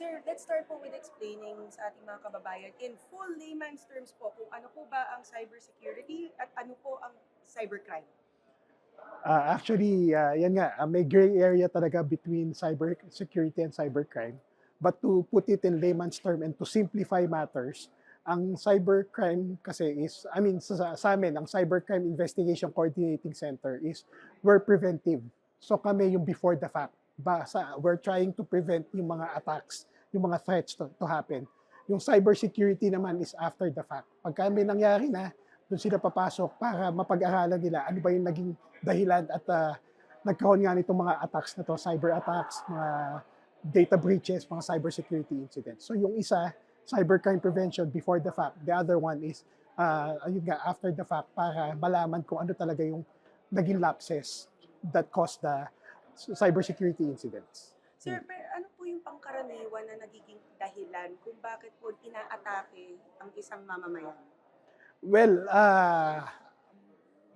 Sir, let's start po with explaining sa ating mga kababayan in full layman's terms po kung ano po ba ang cybersecurity at ano po ang cybercrime. Actually, yan nga, may gray area talaga between cyber security and cybercrime. But to put it in layman's term and to simplify matters, ang cybercrime kasi is, sa amin, ang Cybercrime Investigation Coordinating Center is we're preventive. So kami yung before the fact. We're trying to prevent yung mga attacks, yung mga threats to happen. Yung cybersecurity naman is after the fact. Pagka may nangyari na, doon sila papasok para mapag-aralan nila ano ba yung naging dahilan at nagkaroon nga nitong mga attacks na to, cyber attacks, mga data breaches, mga cybersecurity incidents. So yung isa, cybercrime prevention before the fact. The other one is ayun nga, after the fact para malaman kung ano talaga yung naging lapses that caused the cybersecurity incidents. Sir, pero ano po yung pangkaraniwan na nagiging dahilan kung bakit po inaatake ang isang mamamayan? Well,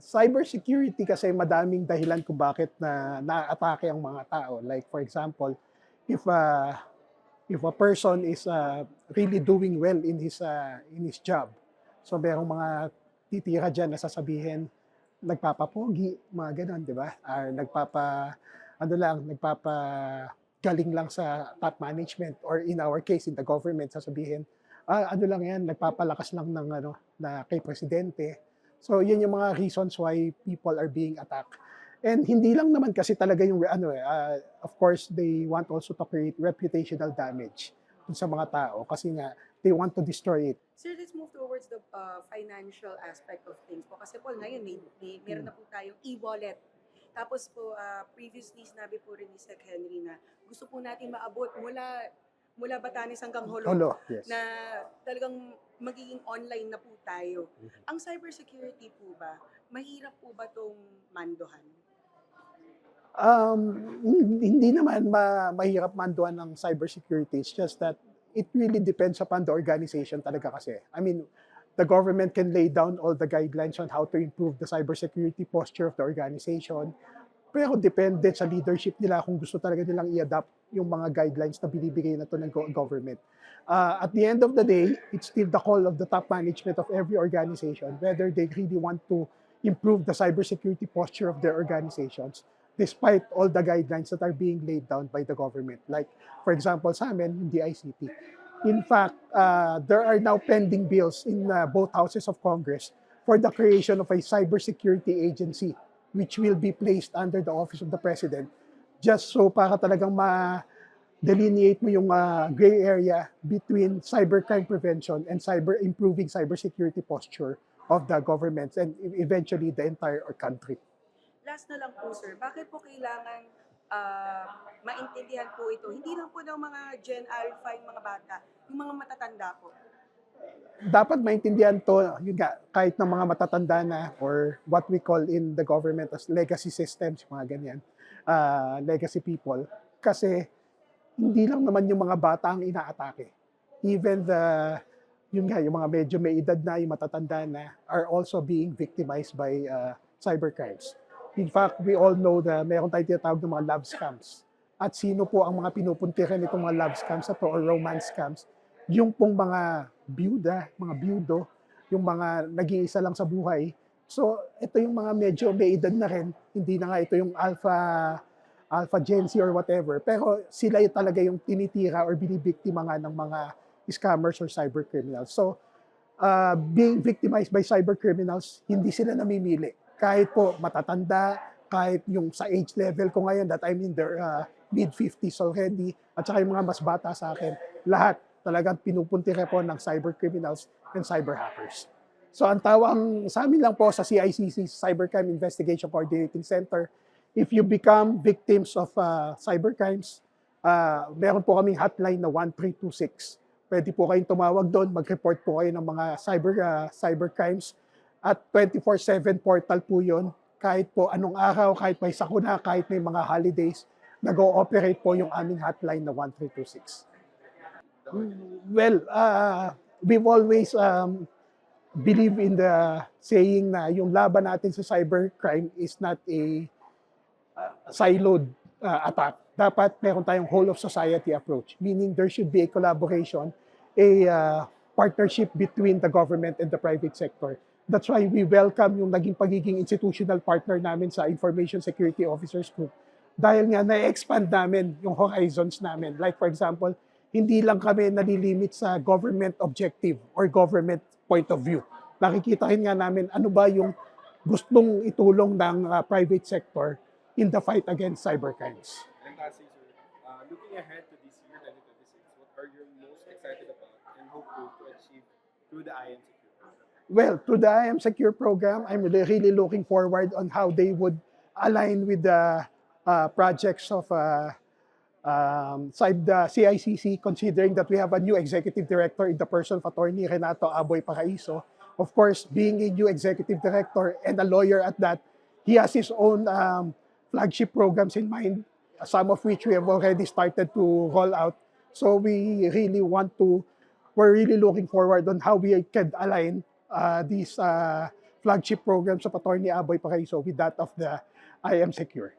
cybersecurity kasi madaming dahilan kung bakit na-atake ang mga tao. Like for example, if a person is really doing well in his job, so merong mga titira diyan na sasabihin nagpapapogi, mga ganon, di ba? Nagpapagaling lang sa top management, or in our case, in the government, sasabihin, ano lang yan, nagpapalakas lang ng na kay presidente. So, yun yung mga reasons why people are being attacked. And hindi lang naman kasi talaga yung, of course, they want also to create reputational damage dun sa mga tao kasi nga, they want to destroy it. Sir, let's move towards the financial aspect of things po. Kasi po ngayon, meron na po tayong e-wallet. Tapos po, previously, sinabi po rin ni Sec. Henry na gusto po natin maabot mula Batanes hanggang Holo, Yes. na talagang magiging online na po tayo. Ang cybersecurity po ba, mahirap po ba itong mandohan? Hindi naman mahirap manduan ng cybersecurity. It's just that it really depends upon the organization talaga kasi. I mean, the government can lay down all the guidelines on how to improve the cybersecurity posture of the organization. Pero depende sa leadership nila kung gusto talaga nilang i-adapt yung mga guidelines na binibigay na to ng government. At the end of the day, it's still the call of the top management of every organization whether they really want to improve the cybersecurity posture of their organizations despite all the guidelines that are being laid down by the government. Like, for example, sa amin, yung DICT. In fact, there are now pending bills in both houses of Congress for the creation of a cybersecurity agency which will be placed under the office of the President just so para talagang ma-delineate mo yung gray area between cybercrime prevention and improving cybersecurity posture of the governments and eventually the entire country. Last na lang po, sir, bakit po kailangan maintindihan po ito? Hindi lang po ng mga Gen Alpha, yung mga bata, yung mga matatanda po. Dapat maintindihan to, yun nga, kahit ng mga matatanda na or what we call in the government as legacy systems, mga ganyan, legacy people. Kasi hindi lang naman yung mga bata ang inaatake. Even yung mga medyo may edad na, yung matatanda na, are also being victimized by cybercrimes. In fact, we all know na meron tayong tinatawag ng mga love scams. At sino po ang mga pinupuntiran nitong mga love scams na to or romance scams? Yung pong mga byuda, mga byudo, yung mga nag-iisa lang sa buhay. So, ito yung mga medyo may edad na rin. Hindi na nga ito yung alpha Gen Z or whatever. Pero sila yung talaga yung tinitira or binibiktima nga ng mga scammers or cybercriminals. So, being victimized by cybercriminals, hindi sila namimili. Kahit po matatanda, kahit yung sa age level ko ngayon that I'm in their mid-50s already, at saka yung mga mas bata sa akin, lahat talagang pinupuntira po ng cybercriminals and cyber hackers. So ang tawag sa amin lang po sa CICC, Cybercrime Investigation Coordinating Center, if you become victims of cybercrimes, meron po kaming hotline na 1326. Pwede po kayong tumawag doon, mag-report po kayo ng mga cybercrimes. At 24/7 portal po yun. Kahit po anong araw, kahit may sakuna, kahit may mga holidays, nag-ooperate po yung aming hotline na 1326. Well, we've always believe in the saying na yung laban natin sa cybercrime is not a siloed attack. dapat meron tayong whole of society approach, meaning there should be a collaboration, a partnership between the government and the private sector. That's why we welcome yung naging pagiging institutional partner namin sa Information Security Officers Group. Dahil nga na-expand namin yung horizons namin. Like for example, hindi lang kami nalilimit sa government objective or government point of view. Nakikita rin nga namin ano ba yung gustong itulong ng private sector in the fight against cybercrimes. And lastly, sir, looking ahead to this year, 2026, what are you most excited about and hopeful to achieve through the IM Secure program? Well, to the IM Secure program, I'm really looking forward on how they would align with the projects of the CICC, considering that we have a new executive director in the person of Attorney Renato Aboy Paraiso. Of course, being a new executive director and a lawyer at that, he has his own flagship programs in mind, some of which we have already started to roll out. So we're really looking forward on how we can align these flagship programs of Attorney Aboy Paraiso with that of the IM Secure.